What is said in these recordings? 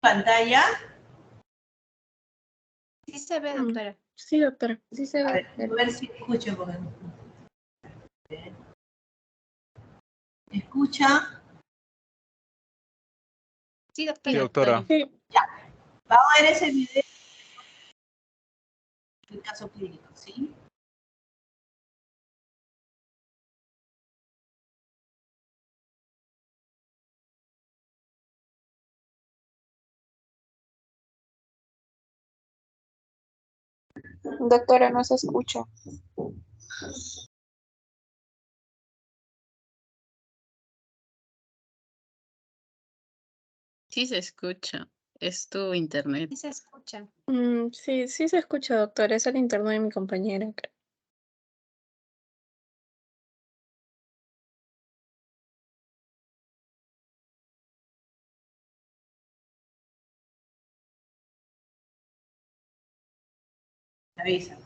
pantalla? Sí se ve, doctora. Sí, doctora. Sí se ve. A ver si escucho. Porque... ¿Escucha? Sí, doctora. Sí, doctora. Sí. Ya. Vamos a ver ese video del caso clínico, ¿sí? Doctora, no se escucha. Sí se escucha. Es tu internet. Sí se escucha. Sí, sí se escucha, doctora. Es el internet de mi compañera, creo. Avisa.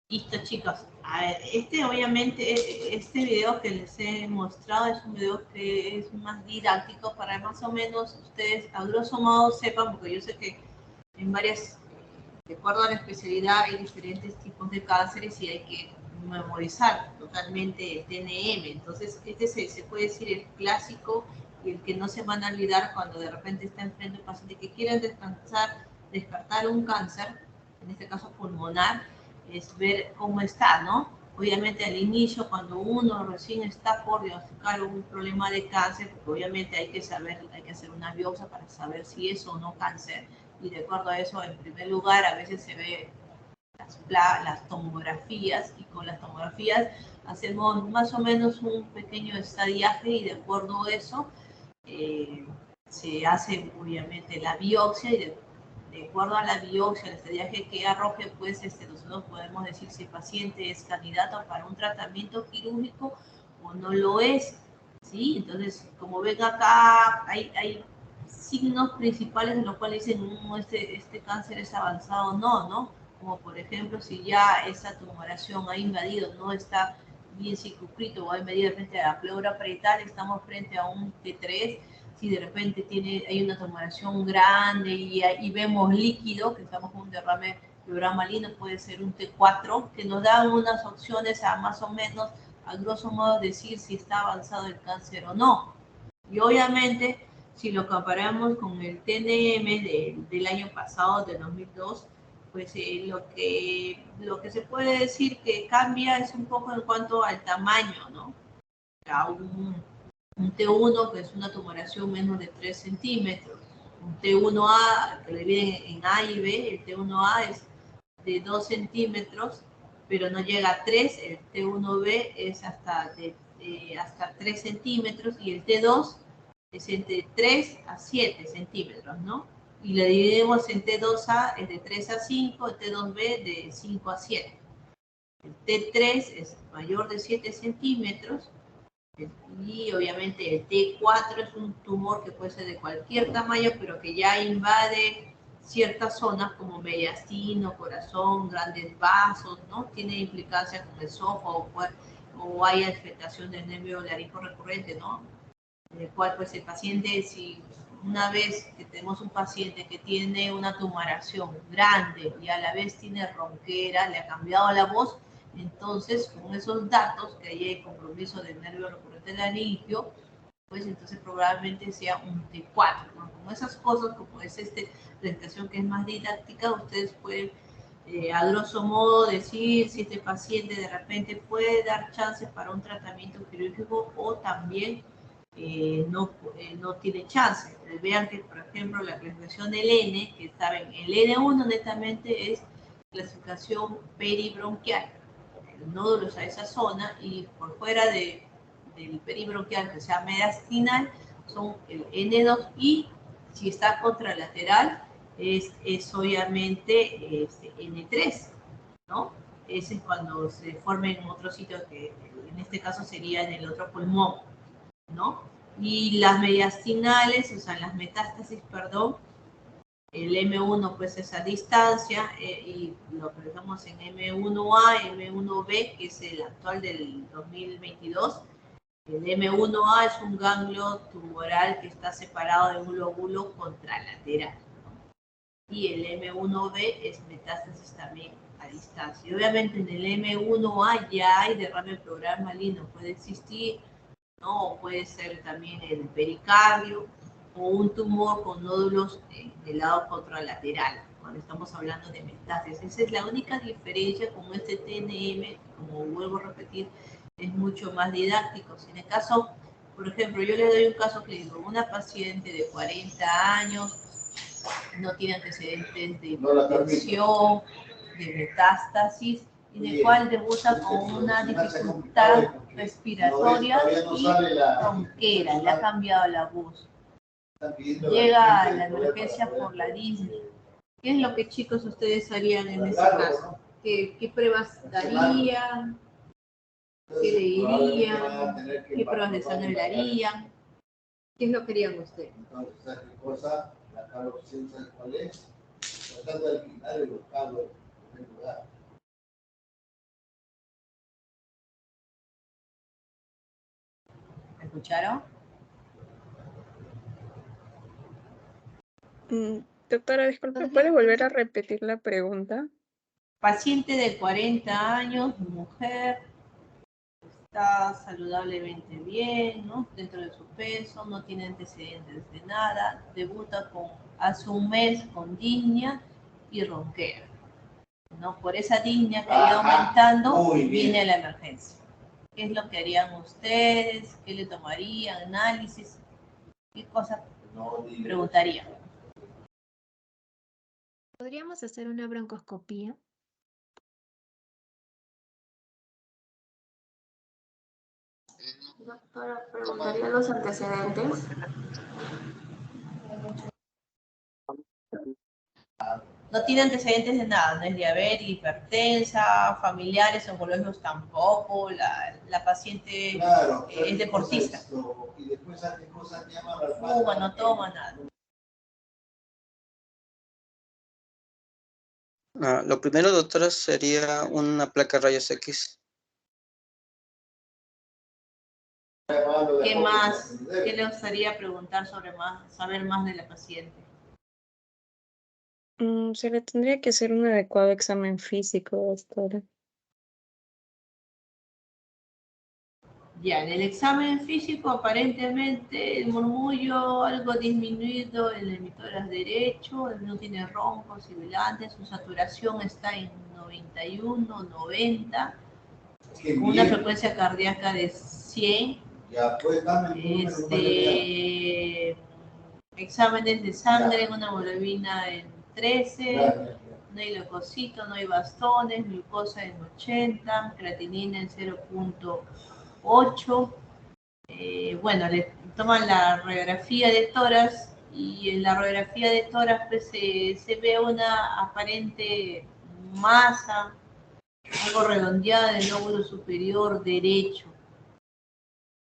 Listo, chicos. A ver, obviamente, este video que les he mostrado es un video que es más didáctico para más o menos ustedes, a grosso modo, sepan, porque yo sé que en varias, de acuerdo a la especialidad, hay diferentes tipos de cánceres y hay que memorizar totalmente el TNM. Entonces, se puede decir el clásico y el que no se van a olvidar cuando de repente está enfrente a un paciente que quiere descartar un cáncer, en este caso pulmonar, es ver cómo está, ¿no? Obviamente al inicio, cuando uno recién está por diagnosticar un problema de cáncer, porque obviamente hay que hacer una biopsia para saber si es o no cáncer, y de acuerdo a eso, en primer lugar, a veces se ve las tomografías, y con las tomografías hacemos más o menos un pequeño estadiaje, y de acuerdo a eso se hace obviamente la biopsia, y de acuerdo a la biopsia, el estadiaje que arroje, pues nosotros podemos decir si el paciente es candidato para un tratamiento quirúrgico o no lo es, ¿sí? Entonces, como ven acá, hay signos principales en los cuales dicen, este cáncer es avanzado o no, ¿no? Como por ejemplo, si ya esa tumoración ha invadido, no está bien circunscrito o ha invadido frente a la pleura parietal, estamos frente a un T3. Si de repente hay una tumoración grande y vemos líquido, que estamos con un derrame pleural maligno, puede ser un T4, que nos da unas opciones a más o menos, a grosso modo, decir si está avanzado el cáncer o no. Y obviamente, si lo comparamos con el TNM del año pasado, de 2002, pues lo que se puede decir que cambia es un poco en cuanto al tamaño, ¿no? Un T1, que es una tumoración menos de 3 centímetros. Un T1A, que le dividen en A y B, el T1A es de 2 centímetros, pero no llega a 3, el T1B es hasta 3 centímetros, y el T2 es entre 3 a 7 centímetros, ¿no? Y le dividimos en T2A, es de 3 a 5, el T2B de 5 a 7. El T3 es mayor de 7 centímetros, y obviamente el T4 es un tumor que puede ser de cualquier tamaño, pero que ya invade ciertas zonas como mediastino, corazón, grandes vasos, ¿no? Tiene implicancia con el esófago, o hay afectación del nervio laringo recurrente, ¿no? En el cual pues el paciente, si una vez que tenemos un paciente que tiene una tumoración grande y a la vez tiene ronquera, le ha cambiado la voz, entonces con esos datos, que hay compromiso del nervio recurrente laringio, pues entonces probablemente sea un T4, ¿no? Como esas cosas, como es presentación que es más didáctica, ustedes pueden a grosso modo decir si este paciente de repente puede dar chances para un tratamiento quirúrgico o también no tiene chance. Vean que, por ejemplo, la clasificación del N, que saben, el N1 netamente es clasificación peribronquial, los nódulos a esa zona, y por fuera del peribronquial, que sea mediastinal, son el N2, y si está contralateral, es obviamente N3, ¿no? Ese es cuando se forma en otro sitio, que en este caso sería en el otro pulmón, ¿no? Y las mediastinales, o sea, las metástasis, perdón, el M1 pues es a distancia, y lo presentamos en M1A, M1B, que es el actual del 2022. El M1A es un ganglio tumoral que está separado de un lóbulo contralateral, ¿no? Y el M1B es metástasis también a distancia. Y obviamente en el M1A ya hay derrame pleural maligno, puede existir, ¿no? O puede ser también el pericardio, o un tumor con nódulos del lado contralateral, cuando estamos hablando de metástasis. Esa es la única diferencia con este TNM, como vuelvo a repetir, es mucho más didáctico. Si en el caso, por ejemplo, yo le doy un caso clínico, una paciente de 40 años, no tiene antecedentes de hipertensión, de metástasis, en el cual debuta con una dificultad respiratoria y ronquera, le ha cambiado la voz. Llega a la emergencia por la disney. ¿Qué es lo que, chicos, ustedes harían en ese caso? ¿Qué pruebas darían? ¿Qué le dirían? ¿Qué pruebas de sangre le harían? ¿Qué es lo que harían ustedes? Entonces, ¿qué cosa? La Carlos ¿sabes cuál es? Tratando de quitar y buscarlo en el lugar. escucharon? Doctora, disculpe, ¿puede volver a repetir la pregunta? Paciente de 40 años, mujer, está saludablemente bien, ¿no? Dentro de su peso, no tiene antecedentes de nada, debuta hace un mes con disnea y ronquera, ¿no? Por esa disnea que ha ido aumentando, viene la emergencia. ¿Qué es lo que harían ustedes? ¿Qué le tomarían? ¿Análisis? ¿Qué cosas preguntarían? ¿Podríamos hacer una broncoscopía? Doctora, preguntaría los antecedentes. No tiene antecedentes de nada, no es diabetes, hipertensa, familiares, oncológicos tampoco, la paciente es deportista. Y después hace cosas que llaman al Fuma, no toma nada. Lo primero, doctora, sería una placa rayos X. ¿Qué más? ¿Qué le gustaría preguntar saber más de la paciente? Se le tendría que hacer un adecuado examen físico, doctora. Ya, en el examen físico aparentemente el murmullo algo disminuido en el emitoras derecho, no tiene roncos, sibilantes, su saturación está en 91, 90, con una frecuencia cardíaca de 100. Ya, pues dame el número, Exámenes de sangre, una hemoglobina en 13, Gracias. no hay leucocito, no hay bastones, glucosa en 80, creatinina en 0.8. Bueno, le toman la radiografía de tórax y en la radiografía de tórax pues, se ve una aparente masa, algo redondeada del lóbulo superior derecho.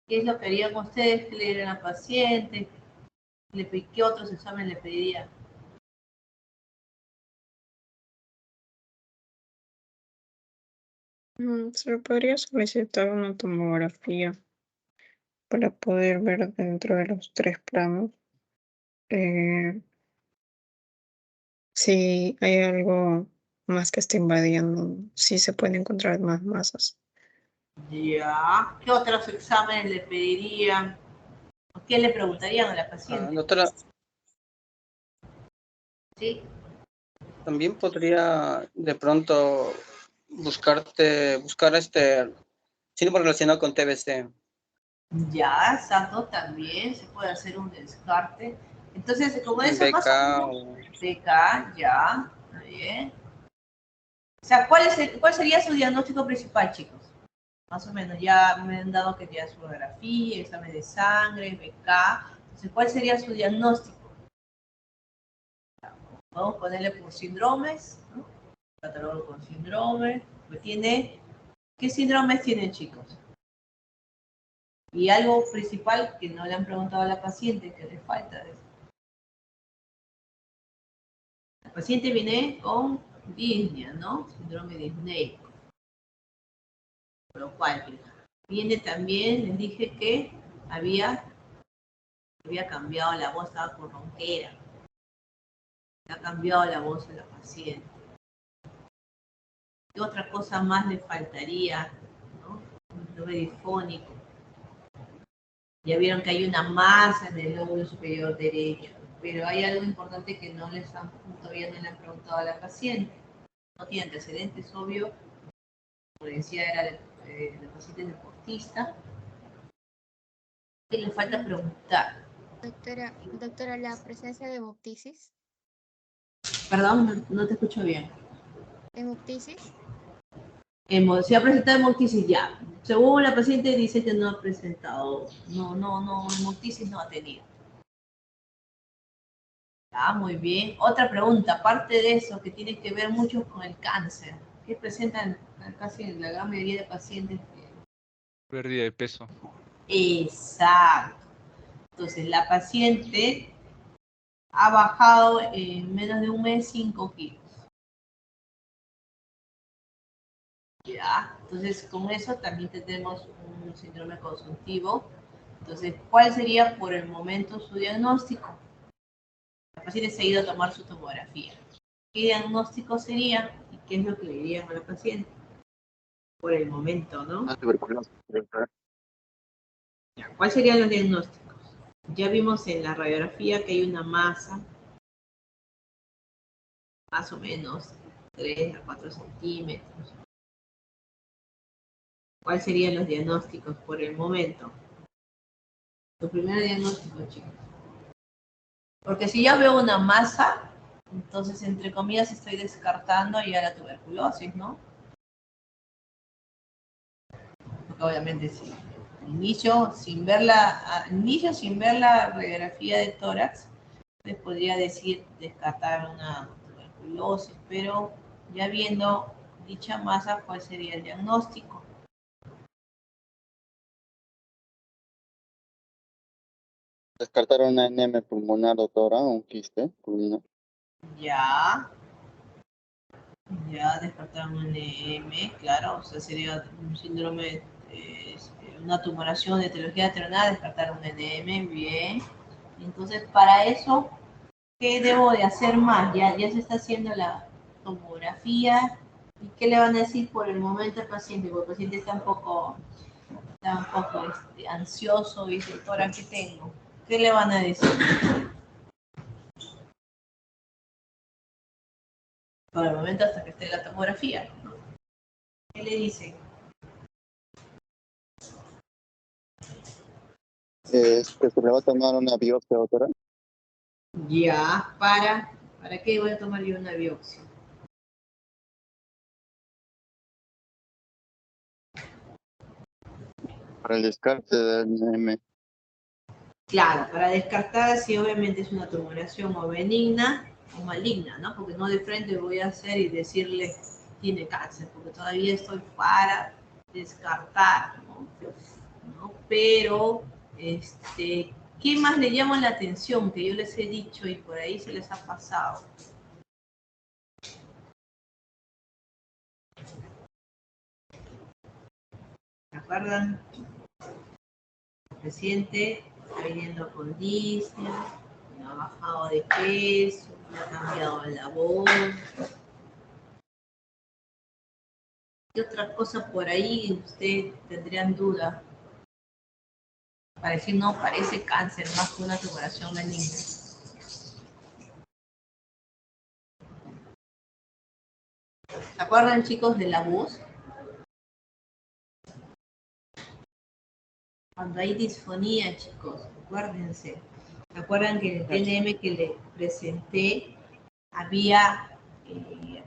¿Qué es lo que harían ustedes? ¿Qué le dirían a la paciente? ¿Qué otros exámenes le pedirían? Se le podría solicitar una tomografía para poder ver dentro de los 3 planos si hay algo más que esté invadiendo, si se pueden encontrar más masas. Ya. ¿Qué otros exámenes le pedirían? ¿Qué le preguntarían a la paciente? Doctora, ¿Sí? también podría de pronto buscar síndrome relacionado con TBC. Ya, exacto, también se puede hacer un descarte. Entonces, como eso BK más o menos, o BK, ya, está bien. O sea, ¿cuál sería su diagnóstico principal, chicos? Más o menos, ya me han dado que ya su radiografía, examen de sangre, BK. Entonces, ¿cuál sería su diagnóstico? Vamos a ponerle por síndromes, ¿no? Catálogo con síndromes. Pues ¿qué síndromes tienen, chicos? Y algo principal que no le han preguntado a la paciente, que le falta. La paciente viene con disnea, ¿no? Síndrome disneico. Por lo cual, viene también, les dije que había cambiado la voz, estaba con ronquera. Ha cambiado la voz de la paciente. ¿Qué otra cosa más le faltaría? ¿No? Un síndrome disfónico. Ya vieron que hay una masa en el lóbulo superior derecho, pero hay algo importante que todavía no le han preguntado a la paciente. No tiene antecedentes, obvio. Como decía, era la paciente deportista. ¿Qué le falta preguntar? Doctora, la presencia de hemoptisis. Perdón, no te escucho bien. ¿Hemoptisis? Se ha presentado hemoptisis ya. Según la paciente dice que no ha presentado, no, hemoptisis no ha tenido. Ah, muy bien. Otra pregunta, aparte de eso, que tiene que ver mucho con el cáncer. ¿Qué presentan casi en la gran mayoría de pacientes? Pérdida de peso. Exacto. Entonces, la paciente ha bajado en menos de un mes 5 kilos. Ya, entonces con eso también tenemos un síndrome consultivo Entonces, ¿cuál sería por el momento su diagnóstico? La paciente se ha ido a tomar su tomografía. ¿Qué diagnóstico sería y qué es lo que le dirían a la paciente? Por el momento, ¿no? Tuberculosis. ¿Cuáles serían los diagnósticos? Ya vimos en la radiografía que hay una masa, más o menos 3 a 4 centímetros. ¿Cuáles serían los diagnósticos por el momento? Los primeros diagnósticos, chicos. Porque si yo veo una masa, entonces, entre comillas, estoy descartando ya la tuberculosis, ¿no? Porque obviamente sí. Inicio sin ver la radiografía de tórax, les podría decir descartar una tuberculosis, pero ya viendo dicha masa, ¿cuál sería el diagnóstico? Descartar una NM pulmonar, doctora, un quiste pulmonar. Ya descartar un NM, claro, o sea, sería un síndrome, una tumoración de etiología terminal, descartar un NM, bien. Entonces, para eso, ¿qué debo de hacer más? Ya se está haciendo la tomografía. ¿Y qué le van a decir por el momento al paciente? Porque el paciente está un poco ansioso y dice, doctora, ¿qué tengo? ¿Qué le van a decir? Por el momento hasta que esté la tomografía. ¿Qué le dicen? Se le va a tomar una biopsia, doctora. Ya, ¿para qué voy a tomar yo una biopsia? Para el descarte del NM. Claro, para descartar si obviamente es una tumoración o benigna o maligna, ¿no? Porque no de frente voy a hacer y decirle tiene cáncer, porque todavía estoy para descartar, ¿no? Pero, ¿qué más le llama la atención que yo les he dicho y por ahí se les ha pasado? ¿Se acuerdan? El paciente está viniendo con disney, ha bajado de peso, ha cambiado la voz. ¿Qué otra cosa por ahí ustedes tendrían duda? Para decir, no, parece cáncer más que una tumoración benigna. ¿Se acuerdan, chicos, de la voz? Cuando hay disfonía, chicos, acuérdense. ¿Se acuerdan que en el TNM que le presenté había,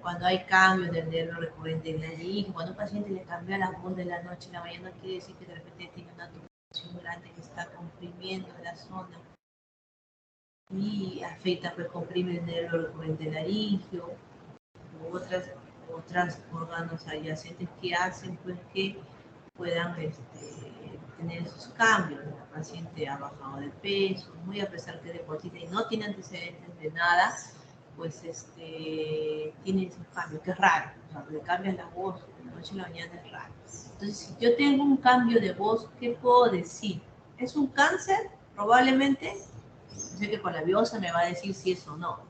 cuando hay cambios del nervio recurrente en la laringe, cuando un paciente le cambia la voz de la noche a la mañana, quiere decir que de repente tiene una tumoración grande que está comprimiendo la zona y afecta, pues comprime el nervio recurrente laringio u otras órganos adyacentes que hacen pues que puedan tener esos cambios. La paciente ha bajado de peso, muy a pesar que es deportista y no tiene antecedentes de nada, pues tiene esos cambios, que es raro. O sea, le cambias la voz de la noche a la mañana, es raro. Entonces, si yo tengo un cambio de voz, ¿qué puedo decir? ¿Es un cáncer? Probablemente. Sé que con la biopsia me va a decir si es o no.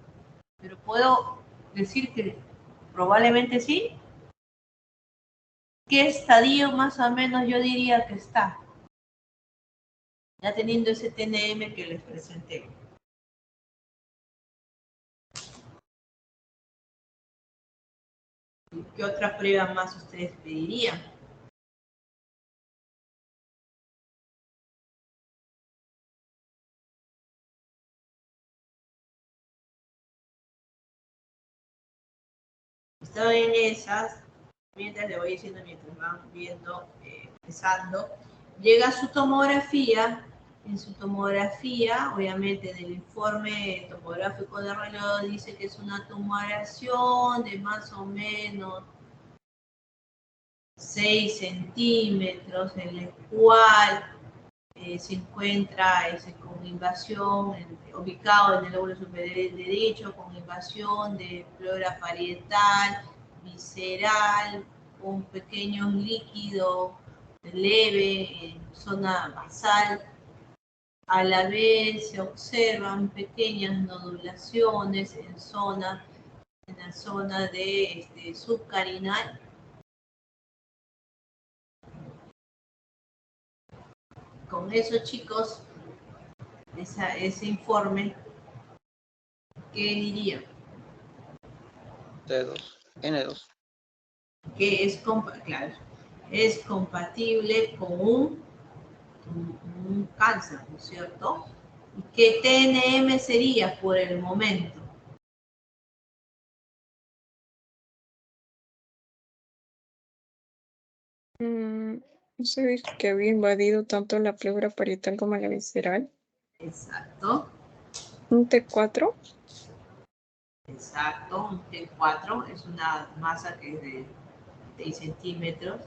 Pero puedo decir que probablemente sí. ¿Qué estadio más o menos yo diría que está? Ya teniendo ese TNM que les presenté. ¿Y qué otra prueba más ustedes pedirían? Estoy en esas, mientras le voy diciendo, mientras van viendo, empezando, llega su tomografía. En su tomografía, obviamente en el informe tomográfico de rayos dice que es una tumoración de más o menos 6 centímetros, en el cual se encuentra con invasión, ubicado en el lóbulo superior derecho, con invasión de flora parietal, visceral, un pequeño líquido leve en zona basal, A la vez se observan pequeñas nodulaciones en la zona de subcarinal. Con eso, chicos, ese informe, ¿qué diría? T2, N2. Que es, claro, es compatible con un cáncer, ¿no es cierto? ¿Y qué TNM sería por el momento? Se dice que había invadido tanto la pleura parietal como la visceral. Exacto. Un T4. Exacto, un T4 es una masa que es de 6 centímetros.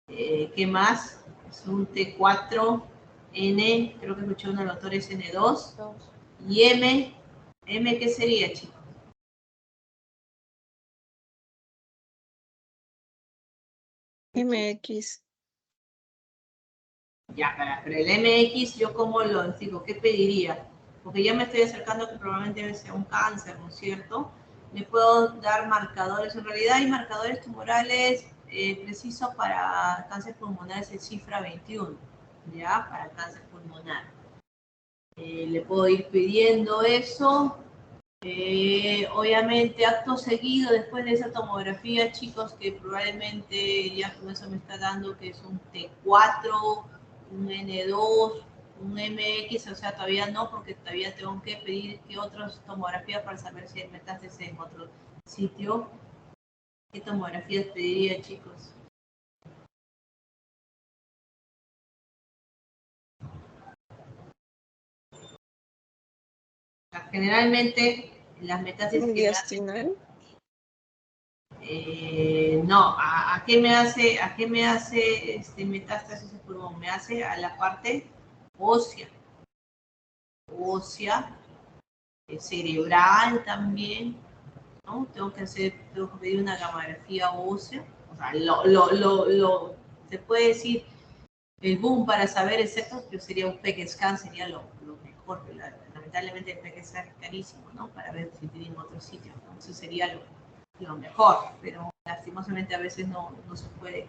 ¿Qué más? Es un T4N, creo que escuché uno de los autores N2. Y M, ¿qué sería, chicos? MX. Ya, pero el MX, ¿yo cómo lo digo? ¿Qué pediría? Porque ya me estoy acercando que probablemente sea un cáncer, ¿no es cierto? Le puedo dar marcadores. En realidad hay marcadores tumorales precisos para cáncer pulmonar, es el cifra 21, ¿ya? Para cáncer pulmonar. Le puedo ir pidiendo eso. Obviamente, acto seguido, después de esa tomografía, chicos, que probablemente ya con eso me está dando que es un T4, un N2, un MX, o sea, todavía no, porque todavía tengo que pedir que otras tomografías para saber si hay metástasis en otro sitio. ¿Qué tomografías pediría, chicos? O sea, generalmente, las metástasis que Mediastinal. no, ¿a qué me hace metástasis el pulmón? Me hace a la parte ósea, cerebral también, ¿no? Tengo que pedir una gamografía ósea, o sea, se puede decir, el boom para saber exacto que sería un PET scan, sería lo mejor, pero lamentablemente el PET scan es carísimo, ¿no? Para ver si tienen otro sitio, ¿no? Eso sería lo mejor, pero lastimosamente a veces no se puede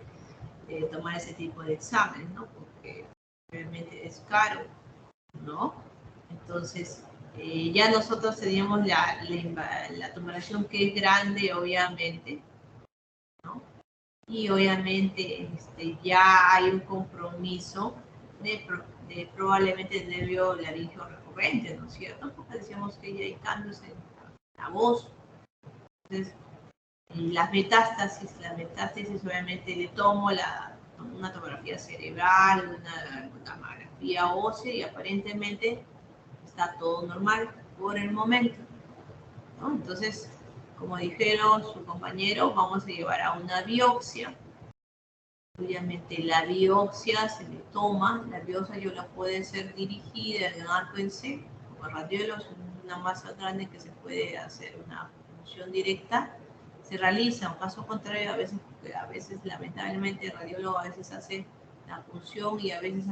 tomar ese tipo de exámenes, ¿no? Porque realmente es caro, ¿no? Entonces, ya nosotros teníamos la tumoración que es grande, obviamente, ¿no? Y obviamente ya hay un compromiso de probablemente nervio laríngeo recurrente, ¿no es cierto? Porque decíamos que ya hay cambios en la voz. Entonces, las metástasis obviamente le tomo una tomografía cerebral, una tomografía ósea y aparentemente está todo normal por el momento, ¿no? Entonces, como dijeron su compañero, vamos a llevar a una biopsia. Obviamente la biopsia se le toma, la biopsia yo la puede ser dirigida en acuérdense, como radiólogo, es una masa grande que se puede hacer una punción directa, se realiza, en caso contrario, a veces lamentablemente el radiólogo a veces hace la punción y a veces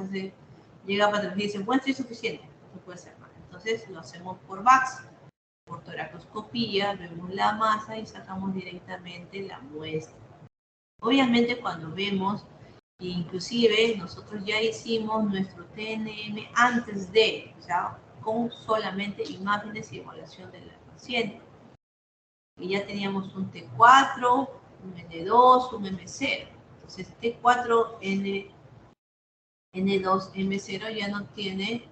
llega a patología y dice, bueno, esto es suficiente, no puede ser más. Entonces lo hacemos por VAX, por toracoscopía, vemos la masa y sacamos directamente la muestra. Obviamente cuando vemos, inclusive nosotros ya hicimos nuestro TNM antes de, o sea, con solamente imágenes y evaluación de la paciente. Y ya teníamos un T4, un N2, un M0. Entonces T4, N2, M0 ya no tiene,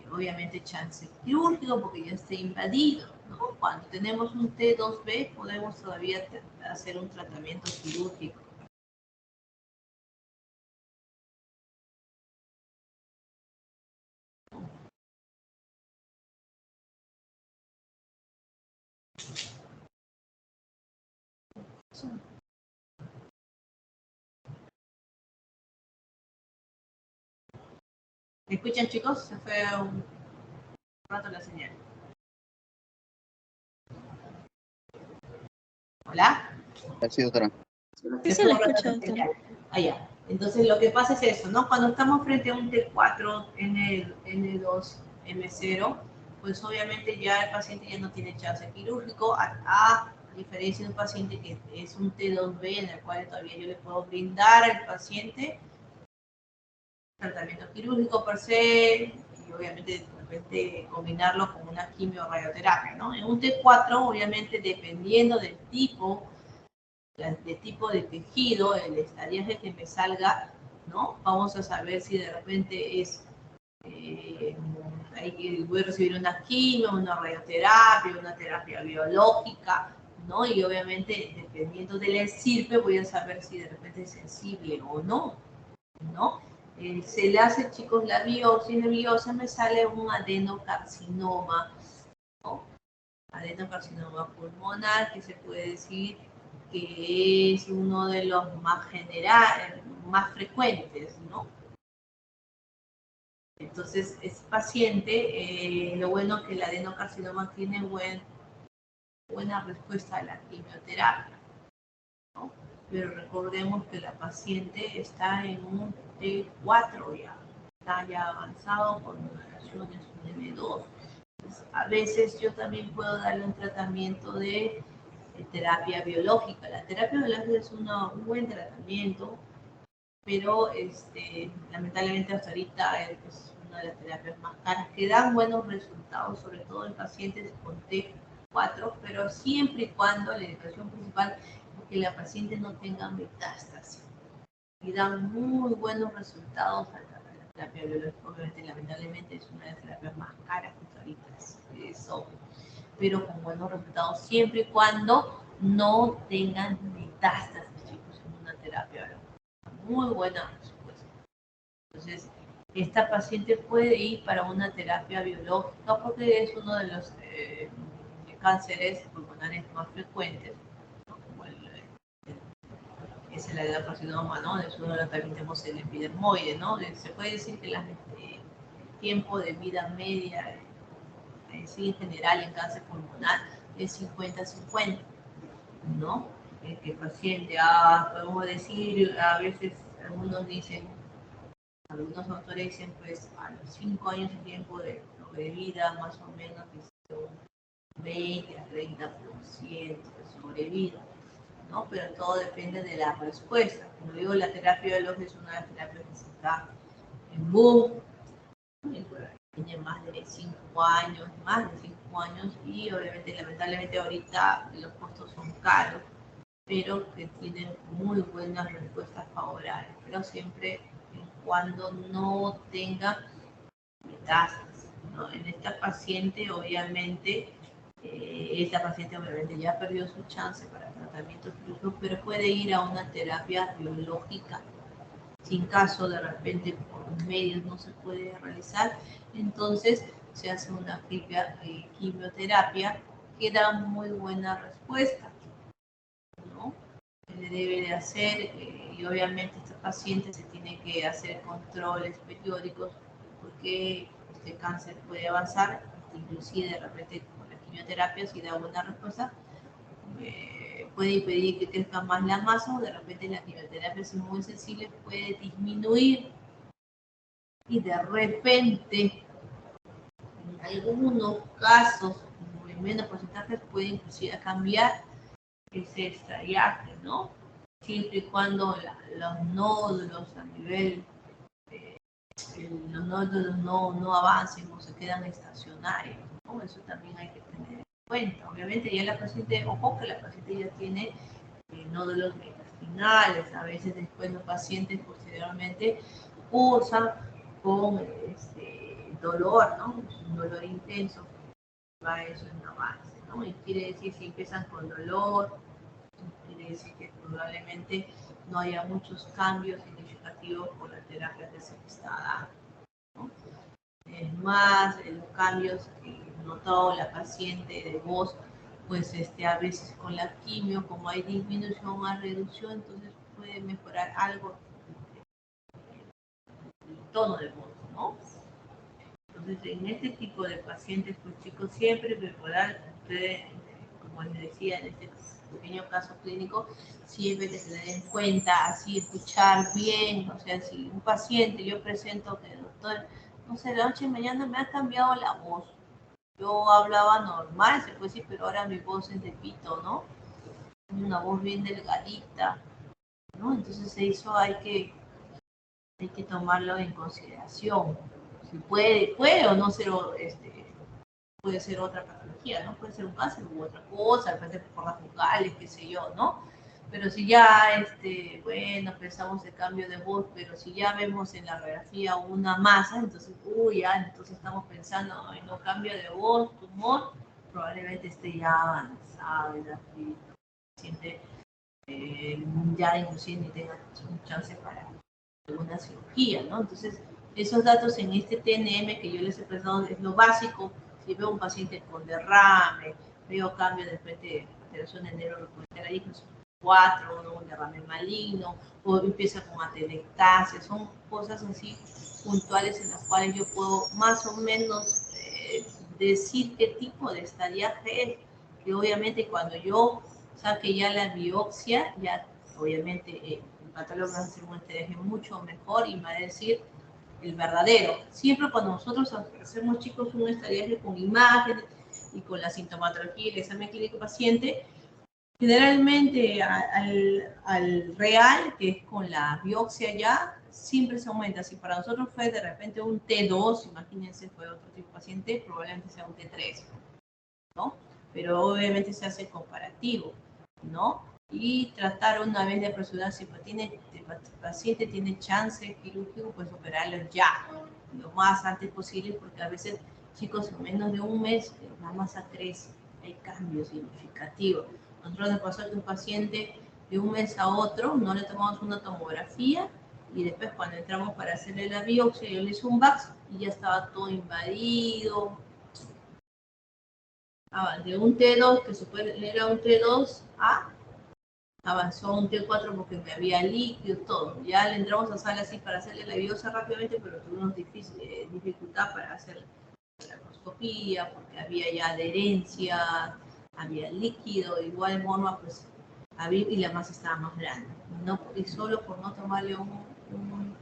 obviamente, chance quirúrgico porque ya está invadido, ¿no? Cuando tenemos un T2B podemos todavía hacer un tratamiento quirúrgico. ¿Me escuchan, chicos? Se fue un rato la señal. ¿Hola? Así, doctora. Sí, se la escucha, doctora. Allá. Entonces, lo que pasa es eso, ¿no? Cuando estamos frente a un T4, N2, M0, pues obviamente ya el paciente ya no tiene chance quirúrgico, a diferencia de un paciente que es un T2B, en el cual todavía yo le puedo brindar al paciente tratamiento quirúrgico per se, y obviamente de repente combinarlo con una quimio-radioterapia, ¿no? En un T4, obviamente, dependiendo del tipo de tejido, el estadiaje que me salga, ¿no? Vamos a saber si de repente es, voy a recibir una quimio, una radioterapia, una terapia biológica, ¿no? Y obviamente, dependiendo del estirpe, voy a saber si de repente es sensible o no, ¿no? Se le hace, chicos, la biopsia, me sale un adenocarcinoma, ¿no? Adenocarcinoma pulmonar, que se puede decir que es uno de los más más frecuentes, ¿no? Entonces, es paciente, lo bueno es que el adenocarcinoma tiene buena respuesta a la quimioterapia, ¿no? Pero recordemos que la paciente está en un T4 ya, está ya avanzado con mutaciones M2. Entonces, a veces yo también puedo darle un tratamiento de terapia biológica. La terapia biológica es un buen tratamiento, pero lamentablemente hasta ahorita es una de las terapias más caras que dan buenos resultados, sobre todo en pacientes con T4, pero siempre y cuando la indicación principal es que la paciente no tenga metástasis. Y dan muy buenos resultados a la terapia biológica. Obviamente, lamentablemente es una de las terapias más caras que hasta ahorita es obvio, pero con buenos resultados siempre y cuando no tengan metástasis, chicos, en una terapia biológica. Muy buena respuesta. Entonces, esta paciente puede ir para una terapia biológica porque es uno de los cánceres pulmonares más frecuentes, ¿no? Como es el adenocarcinoma, ¿no? De eso también tenemos el epidermoide, ¿no? Se puede decir que el tiempo de vida media en general en cáncer pulmonar es 50-50, ¿no? Que el paciente, podemos decir, a veces algunos autores dicen, pues a los 5 años de tiempo de sobrevida, más o menos, es un 20-30% de sobrevida, ¿no? Pero todo depende de la respuesta. Como digo, la terapia biológica es una de las terapias que se está en boom, tiene más de 5 años, y obviamente, lamentablemente ahorita los costos son caros, pero que tienen muy buenas respuestas favorables, pero siempre y cuando no tenga metástasis, ¿no? En esta paciente, obviamente, ya perdió su chance para tratamiento quirúrgico, pero puede ir a una terapia biológica. Sin caso, de repente, por medios no se puede realizar, entonces se hace una quimioterapia que da muy buena respuesta, ¿no? Se le debe de hacer, y obviamente este paciente se tiene que hacer controles periódicos porque este cáncer puede avanzar, inclusive de repente con la quimioterapia, si da buena respuesta, puede impedir que crezca más la masa, o de repente la quimioterapia es muy sensible, puede disminuir, y de repente en algunos casos, en menos porcentajes, puede inclusive cambiar ese estadiaje, ¿no? Siempre y cuando los nódulos a nivel, los nódulos no avancen o se quedan estacionarios, ¿no? Eso también hay que tener en cuenta. Obviamente ya la paciente, ojo que la paciente ya tiene nódulos metastinales, a veces después los pacientes posteriormente cursan con dolor, ¿no? Un dolor intenso, va eso en avance, ¿no? Y quiere decir, si empiezan con dolor, quiere decir que probablemente no haya muchos cambios significativos por la terapia que se está dando, ¿no? Es más, los cambios que notó la paciente de voz, pues a veces con la quimio, como hay disminución o reducción, entonces puede mejorar algo el tono de voz, ¿no? Entonces, en este tipo de pacientes, pues chicos, siempre mejorar, ustedes como les decía, en este pequeño caso clínico, siempre que tener en cuenta, así escuchar bien, o sea, si un paciente yo presento que el doctor, no sé, de la noche a mañana me ha cambiado la voz. Yo hablaba normal, se puede decir, pero ahora mi voz es de pito, ¿no? Una voz bien delgadita, ¿no? Entonces eso hay que tomarlo en consideración. Si puede o no ser, puede ser otra patología, ¿no? Puede ser un cáncer u otra cosa, puede ser por las vocales, qué sé yo, ¿no? Pero si ya, bueno, pensamos el cambio de voz, pero si ya vemos en la radiografía una masa, entonces, entonces estamos pensando en un cambio de voz, tumor, probablemente esté ya avanzado en la paciente, ya inclusive ni tenga un chance para alguna cirugía, ¿no? Entonces, esos datos en este TNM que yo les he presentado es lo básico. Si veo un paciente con derrame, veo cambio de frente de alteración de neuromuscular ahí, pues 4, ¿no? Un derrame maligno, o empieza con atelectasia, son cosas así puntuales en las cuales yo puedo más o menos decir qué tipo de estadiaje es, que obviamente cuando yo saque ya la biopsia, ya obviamente el patólogo va a hacer un estadiaje mucho mejor y va a decir el verdadero. Siempre cuando nosotros hacemos, chicos, un estadiaje con imágenes y con la sintomatología y el examen clínico paciente, generalmente al real, que es con la biopsia ya, siempre se aumenta. Si para nosotros fue de repente un T2, imagínense, fue otro tipo de paciente, probablemente sea un T3, ¿no? Pero obviamente se hace comparativo, ¿no? Y tratar una vez de apresurar, si el paciente tiene chance quirúrgico, pues operarlo ya, lo más antes posible, porque a veces, chicos, en menos de un mes la masa crece, hay cambios significativos. Nosotros nos pasó que un paciente de un mes a otro no le tomamos una tomografía y después cuando entramos para hacerle la biopsia, yo le hice un VAX y ya estaba todo invadido. De un T2, que supone era un T2A, avanzó a un T4 porque me había líquido, todo. Ya le entramos a sala así para hacerle la biopsia rápidamente, pero tuvimos dificultad para hacer la endoscopía porque había ya adherencia, había líquido, igual forma pues había, y la masa estaba más grande. No, y solo por no tomarle un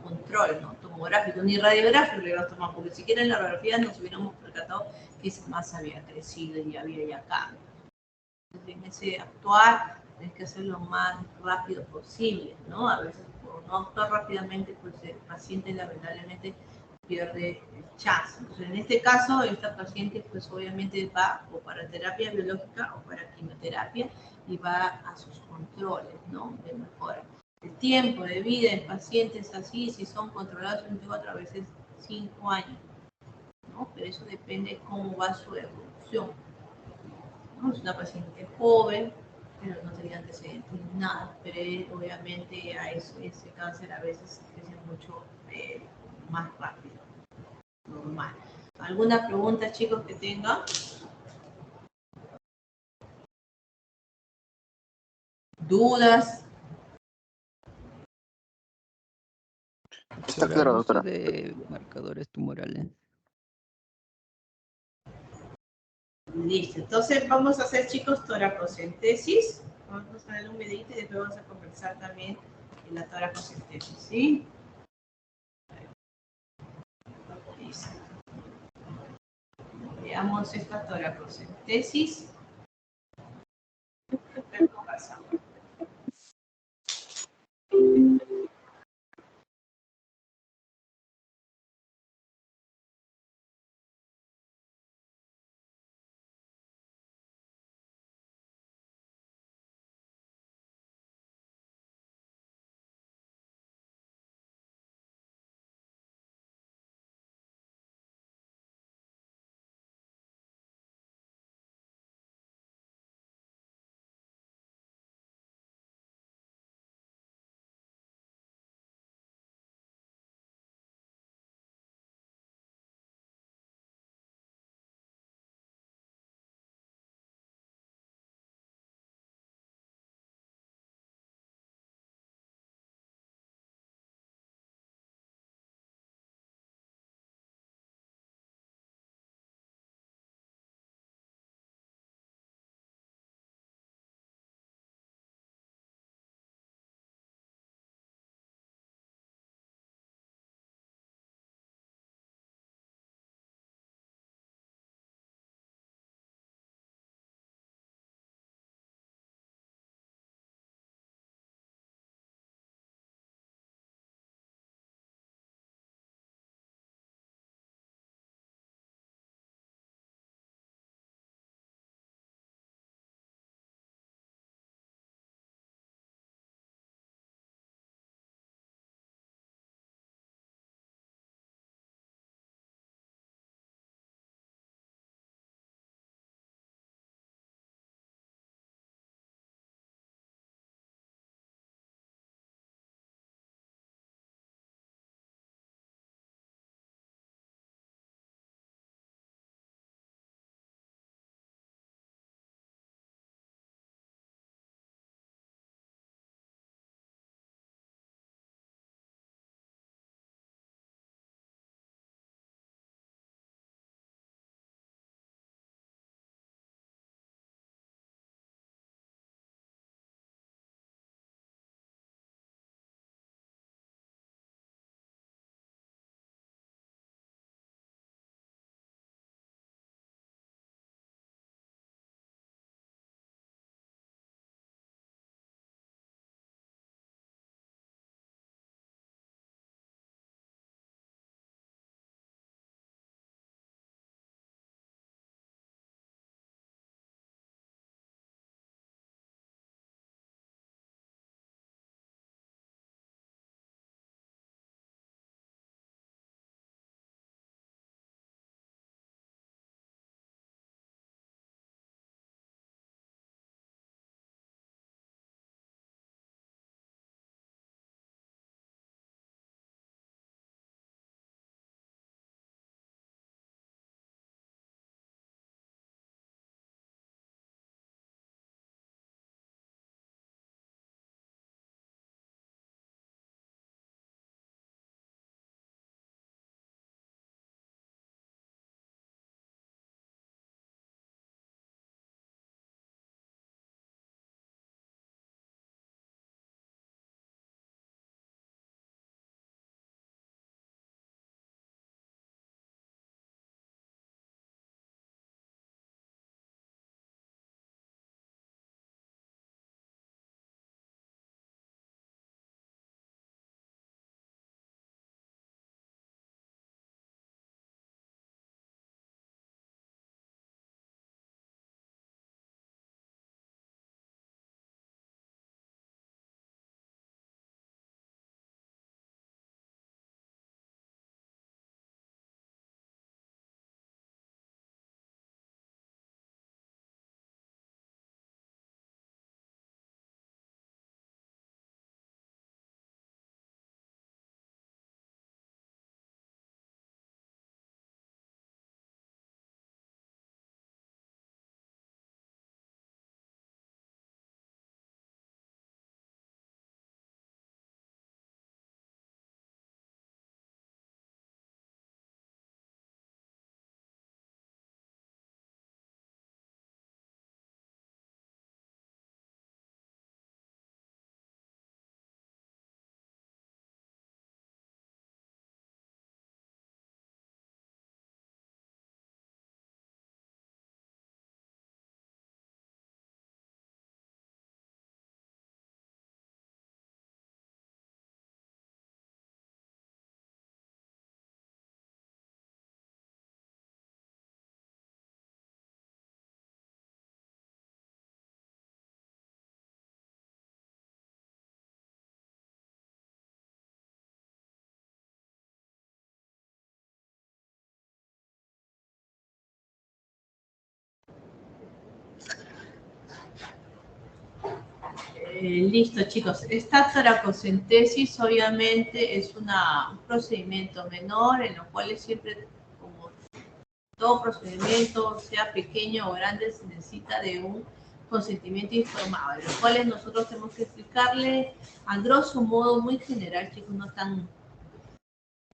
control, ¿no? Tomográfico, ni radiográfico le ibas a tomar, porque siquiera en la radiografía nos hubiéramos percatado que esa masa había crecido y había ya cambio. Entonces, en ese actuar, tienes que hacerlo lo más rápido posible, ¿no? A veces, por no actuar rápidamente, pues el paciente lamentablemente pierde el chance. Entonces, en este caso, esta paciente, pues obviamente va o para terapia biológica o para quimioterapia y va a sus controles, ¿no? De mejora. El tiempo de vida en pacientes así, si son controlados, 24 a veces 5 años, ¿no? Pero eso depende de cómo va su evolución, ¿no? Es una paciente joven, pero no tenía antecedentes ni nada, pero obviamente a ese cáncer a veces crece mucho más rápido, normal. ¿Alguna pregunta, chicos, que tengan? ¿Dudas? Está claro, doctora. De marcadores tumorales. Listo, entonces vamos a hacer, chicos, toracocentesis. Vamos a poner un videito y después vamos a conversar también en la toracocentesis, ¿sí? Listo. Veamos esta toracocentesis. Listo, chicos. Esta toracocentesis obviamente es un procedimiento menor en lo cual siempre, como todo procedimiento, sea pequeño o grande, se necesita de un consentimiento informado, de los cuales nosotros tenemos que explicarle a grosso modo, muy general, chicos, no tan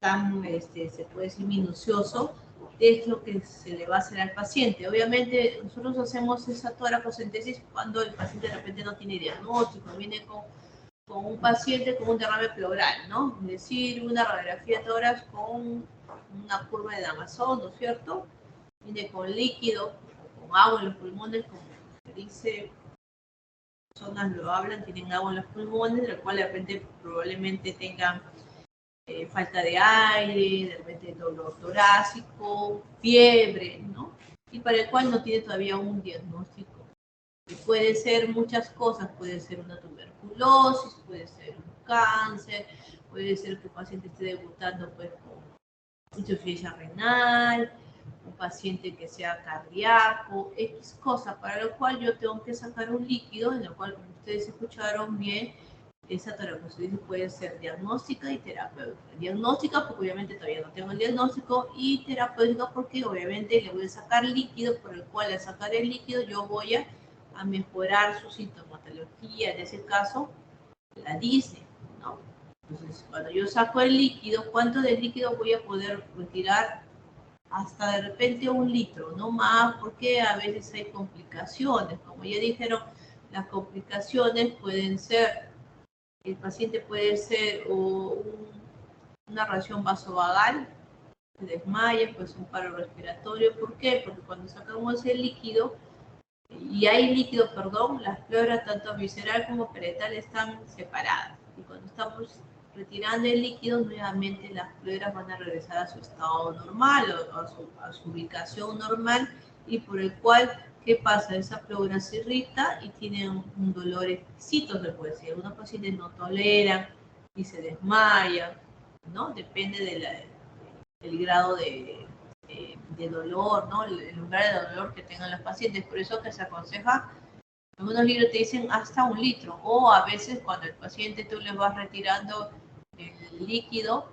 se puede decir minucioso, es lo que se le va a hacer al paciente. Obviamente, nosotros hacemos esa toracocentesis cuando el paciente de repente no tiene diagnóstico, viene con un paciente con un derrame pleural, ¿no? Es decir, una radiografía de tórax con una curva de Damazón, ¿no es cierto? Viene con líquido, con agua en los pulmones, como se dice, personas lo hablan, tienen agua en los pulmones, del cual de repente probablemente tengan falta de aire, de repente dolor torácico, fiebre, ¿no? Y para el cual no tiene todavía un diagnóstico. Y puede ser muchas cosas, puede ser una tuberculosis, puede ser un cáncer, puede ser que el paciente esté debutando pues con insuficiencia renal, un paciente que sea cardíaco, X cosa, para lo cual yo tengo que sacar un líquido, en lo cual, como ustedes escucharon bien, esa toracocentesis puede ser diagnóstica y terapéutica. Diagnóstica porque obviamente todavía no tengo el diagnóstico, y terapéutica porque obviamente le voy a sacar líquido, por el cual al sacar el líquido yo voy a mejorar su sintomatología, en ese caso la disnea, ¿no? Entonces, cuando yo saco el líquido, ¿cuánto de líquido voy a poder retirar? Hasta de repente 1 litro, no más, porque a veces hay complicaciones. Como ya dijeron, las complicaciones pueden ser, el paciente puede ser una reacción vasovagal, se desmaya, pues un paro respiratorio. ¿Por qué? Porque cuando sacamos el líquido, las pleuras tanto visceral como parietal están separadas. Y cuando estamos retirando el líquido, nuevamente las pleuras van a regresar a su estado normal o a su ubicación normal, y por el cual, ¿qué pasa? Esa pleura se irrita y tiene un dolor exquisito, se puede decir. Algunos pacientes no toleran y se desmayan, ¿no? Depende del grado de dolor, ¿no? El umbral de dolor que tengan los pacientes. Por eso que se aconseja, algunos libros te dicen hasta 1 litro, o a veces cuando el paciente tú le vas retirando el líquido,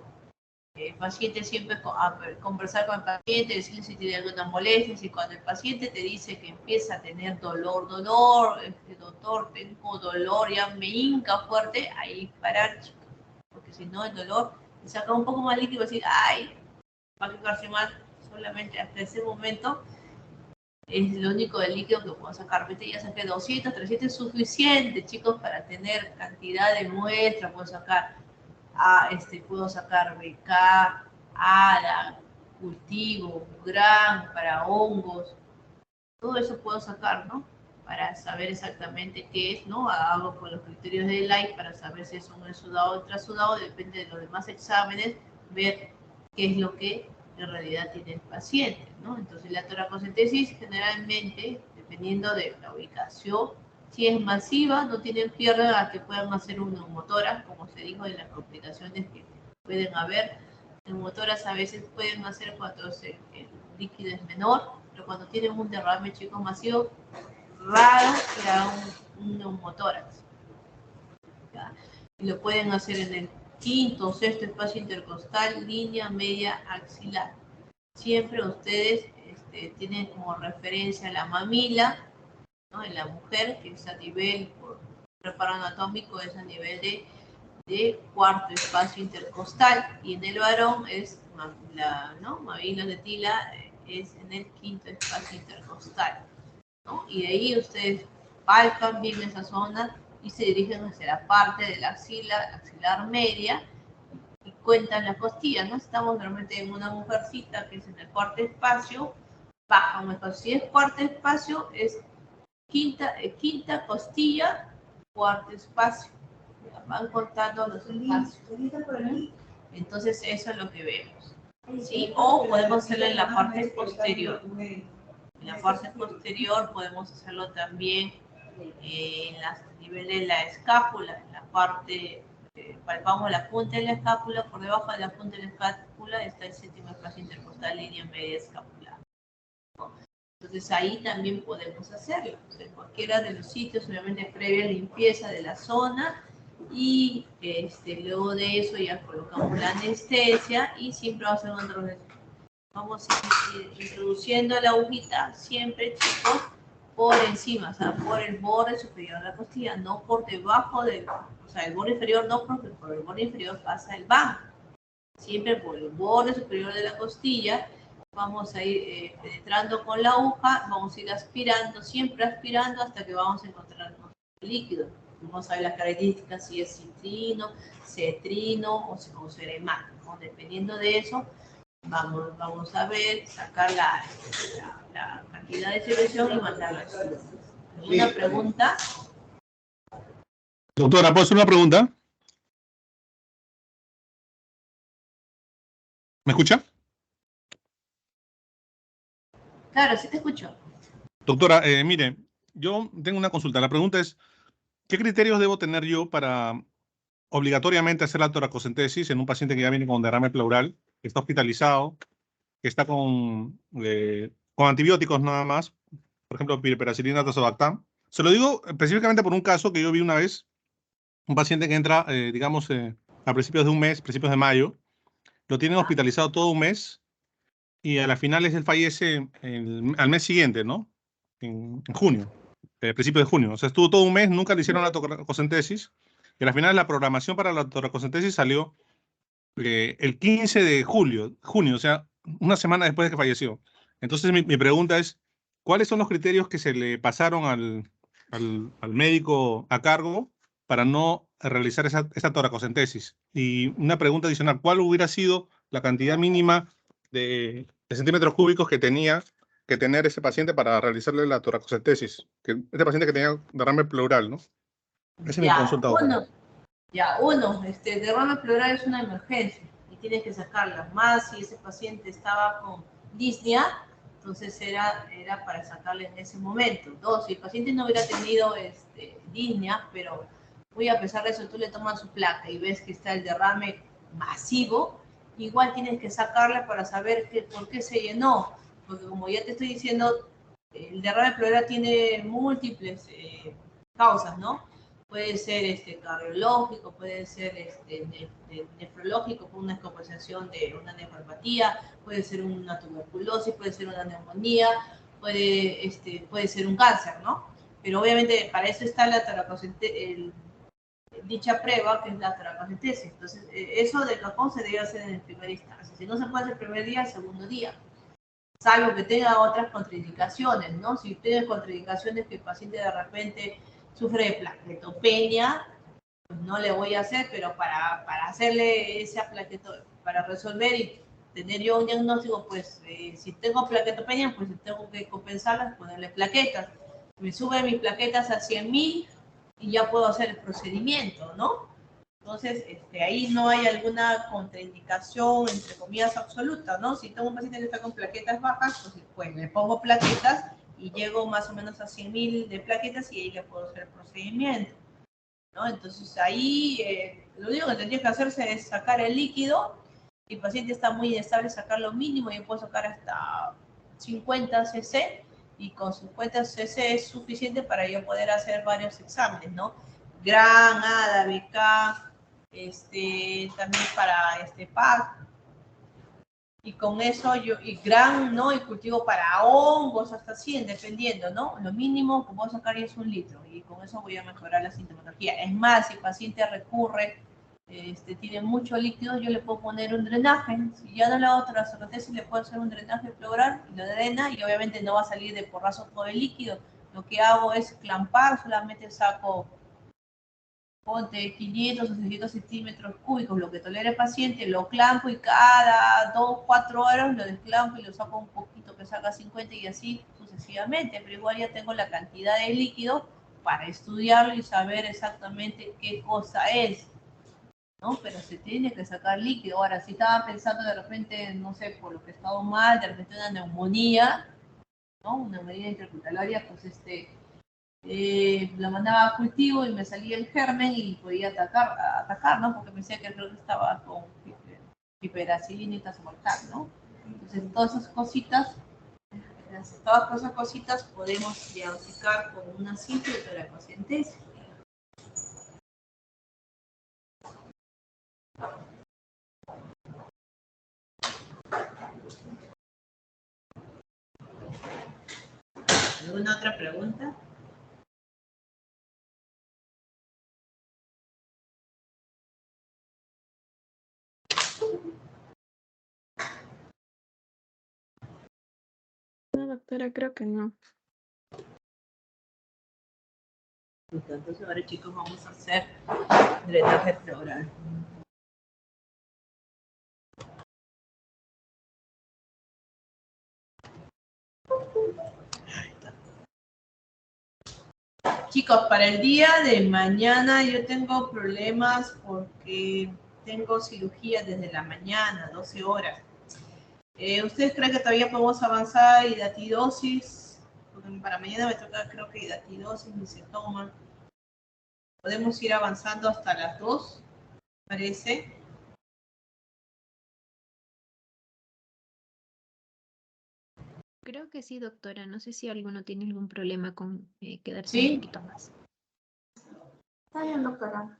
el paciente siempre a conversar con el paciente, decirle si tiene alguna molestia, y cuando el paciente te dice que empieza a tener dolor, doctor, tengo dolor, ya me hinca fuerte, ahí parar, porque si no el dolor, le saca un poco más líquido y decir, ay, va a quedarse mal. Solamente hasta ese momento es lo único de líquido que puedo sacar. Ahorita ya saqué 200, 300, es suficiente, chicos, para tener cantidad de muestras. Puedo sacar BK, ADA, cultivo, GRAM, para hongos. Todo eso puedo sacar, ¿no? Para saber exactamente qué es, ¿no? Hago con los criterios de Light para saber si es un exudado o ultrasudado, depende de los demás exámenes, ver qué es lo que en realidad tiene el paciente, ¿no? Entonces la toracocentesis generalmente, dependiendo de la ubicación, si es masiva, no tienen pierde a que puedan hacer un neumotórax, como se dijo, en las complicaciones que pueden haber. Neumotórax a veces pueden hacer cuando el líquido es menor, pero cuando tienen un derrame, chicos, masivo, raro que haga un neumotórax. ¿Ya? Y lo pueden hacer en el 5º o 6º espacio intercostal, línea media axilar. Siempre ustedes tienen como referencia la mamila, ¿no? En la mujer, que es a nivel, por preparo anatómico, es a nivel de 4º espacio intercostal, y en el varón es mamila de tila, es en el 5º espacio intercostal, ¿no? Y de ahí ustedes palpan bien esa zona y se dirigen hacia la parte de la axilar media, y cuentan las costillas, ¿no? Estamos realmente en una mujercita que es en el 4º espacio, baja un espacio. Si es 4º espacio, es quinta costilla, 4º espacio. Van contando los espacios. Entonces eso es lo que vemos, ¿sí? O podemos hacerlo en la parte posterior. En la parte posterior podemos hacerlo también en los niveles de la escápula, en la parte, palpamos la punta de la escápula, por debajo de la punta de la escápula está el 7º espacio intercostal, línea media escapular, ¿no? Entonces ahí también podemos hacerlo. En cualquiera de los sitios, obviamente previa limpieza de la zona, y luego de eso ya colocamos la anestesia y siempre vamos a hacer un control. Vamos a ir introduciendo la agujita siempre, chicos, por encima, o sea, por el borde superior de la costilla, no por debajo del, o sea, el borde inferior no, porque por el borde inferior pasa el banco. Siempre por el borde superior de la costilla, vamos a ir penetrando con la aguja, vamos a ir aspirando, siempre aspirando hasta que vamos a encontrar el líquido. Vamos a ver las características, si es citrino, cetrino o ceremático, ¿no? Dependiendo de eso, vamos a ver, sacar la cantidad de secreción y mandarla a estudio. ¿Alguna pregunta? Doctora, ¿puedo hacer una pregunta? ¿Me escucha? Claro, sí te escucho. Doctora, mire, yo tengo una consulta. La pregunta es, ¿qué criterios debo tener yo para obligatoriamente hacer la toracocentesis en un paciente que ya viene con derrame pleural, que está hospitalizado, que está con antibióticos nada más, por ejemplo, piperacilina, tazobactam? Se lo digo específicamente por un caso que yo vi una vez, un paciente que entra, digamos, a principios de un mes, principios de mayo, lo tienen hospitalizado todo un mes y a la final él fallece al mes siguiente, ¿no? En junio, principios de junio. O sea, estuvo todo un mes, nunca le hicieron la toracocentesis y al final la programación para la toracocentesis salió el 15 de junio, o sea, una semana después de que falleció. Entonces mi pregunta es, ¿cuáles son los criterios que se le pasaron al médico a cargo para no realizar esta toracocentesis? Y una pregunta adicional, ¿cuál hubiera sido la cantidad mínima de centímetros cúbicos que tenía que tener ese paciente para realizarle la toracocentesis? Este paciente que tenía derrame pleural, ¿no? Esa es mi consulta. Derrame pleural es una emergencia y tienes que sacarla. Más si ese paciente estaba con disnea, entonces era para sacarle en ese momento. 2, si el paciente no hubiera tenido disnea, pero muy a pesar de eso tú le tomas su placa y ves que está el derrame masivo, igual tienes que sacarla para saber por qué se llenó. Porque como ya te estoy diciendo, el derrame pleural tiene múltiples causas, ¿no? Puede ser cardiológico, puede ser nefrológico por una descompensación de una nefropatía, puede ser una tuberculosis, puede ser una neumonía, puede ser un cáncer, ¿no? Pero obviamente para eso está dicha prueba, que es la toracocentesis. Entonces, eso de cajón se debe hacer en el primer instancia. Si no se puede hacer el primer día, el segundo día. Salvo que tenga otras contraindicaciones, ¿no? Si tiene contraindicaciones que el paciente de repente sufre de plaquetopenia, pues no le voy a hacer, pero para hacerle esa para resolver y tener yo un diagnóstico, pues si tengo plaquetopenia, pues tengo que compensarlas, ponerle plaquetas. Me sube mis plaquetas a 100.000 y ya puedo hacer el procedimiento, ¿no? Entonces, ahí no hay alguna contraindicación, entre comillas, absoluta, ¿no? Si tengo un paciente que está con plaquetas bajas, pues le pongo plaquetas y llego más o menos a 100.000 de plaquetas y ahí ya puedo hacer el procedimiento, ¿no? Entonces, ahí lo único que tendría que hacerse es sacar el líquido. Si el paciente está muy inestable, sacar lo mínimo. Yo puedo sacar hasta 50 cc y con 50 cc es suficiente para yo poder hacer varios exámenes, ¿no? Gran, ADA, BK, también para PAC, y con eso y gran, ¿no? Y cultivo para hongos hasta 100, dependiendo, ¿no? Lo mínimo que puedo sacar es 1 litro y con eso voy a mejorar la sintomatología. Es más, si el paciente recurre, tiene mucho líquido, yo le puedo poner un drenaje. Si ya no le hago toracocentesis, le puedo hacer un drenaje pleural y lo drena y obviamente no va a salir de porrazo todo el líquido. Lo que hago es clampar, solamente saco, ponte 500 o 600 centímetros cúbicos, lo que tolera el paciente, lo clampo y cada 2-4 horas lo desclampo y lo saco un poquito que salga 50 y así sucesivamente, pero igual ya tengo la cantidad de líquido para estudiarlo y saber exactamente qué cosa es, ¿no? Pero se tiene que sacar líquido. Ahora, si estaba pensando de repente, no sé, por lo que he estado mal, de repente una neumonía, ¿no? Una neumonía intrahospitalaria, pues la mandaba a cultivo y me salía el germen y podía atacar, ¿no? Porque pensé que creo que estaba con piperacilina y tazobactam, ¿no? Entonces, todas esas cositas las Todas esas cositas podemos diagnosticar con una simple toracocentesis. ¿Alguna otra pregunta? No, doctora, creo que no. Entonces ahora, chicos, vamos a hacer drenaje pleural. Chicos, para el día de mañana yo tengo problemas porque tengo cirugía desde la mañana, 12 horas. ¿Ustedes creen que todavía podemos avanzar hidatidosis? Porque para mañana me toca, creo que hidatidosis ni se toma. Podemos ir avanzando hasta las 2, parece. Creo que sí, doctora. No sé si alguno tiene algún problema con quedarse ¿Sí? un poquito más. Está bien, doctora.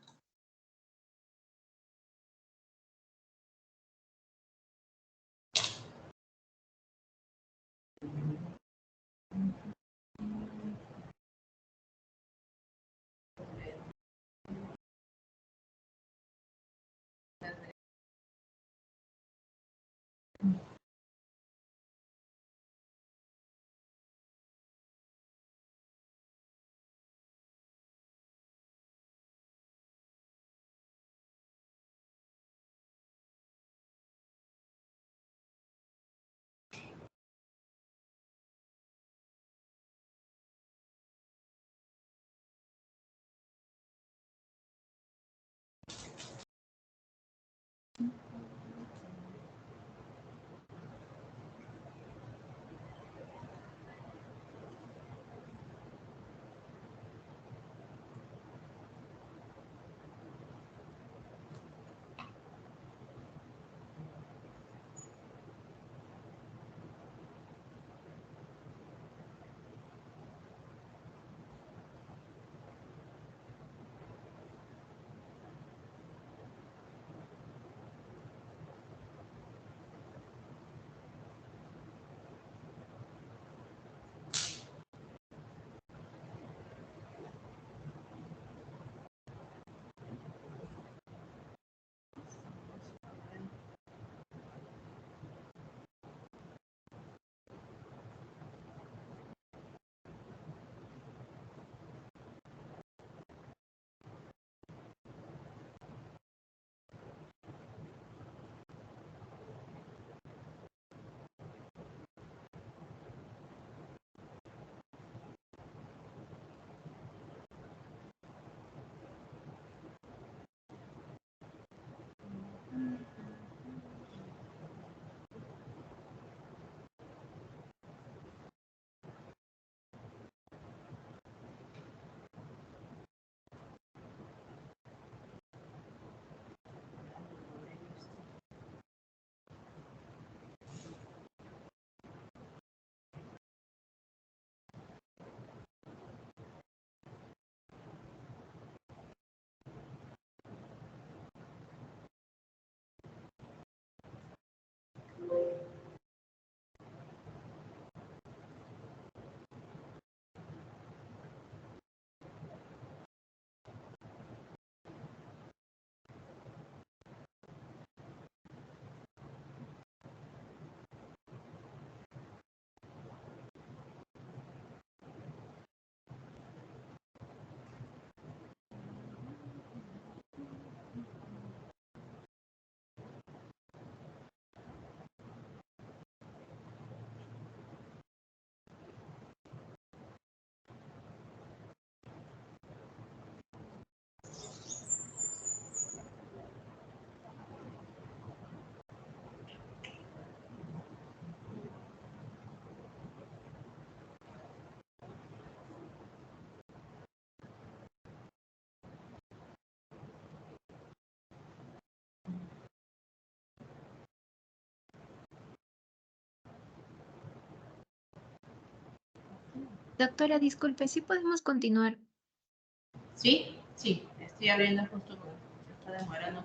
Doctora, disculpe, ¿sí podemos continuar? ¿Sí? Sí, estoy abriendo justo porque se está demorando.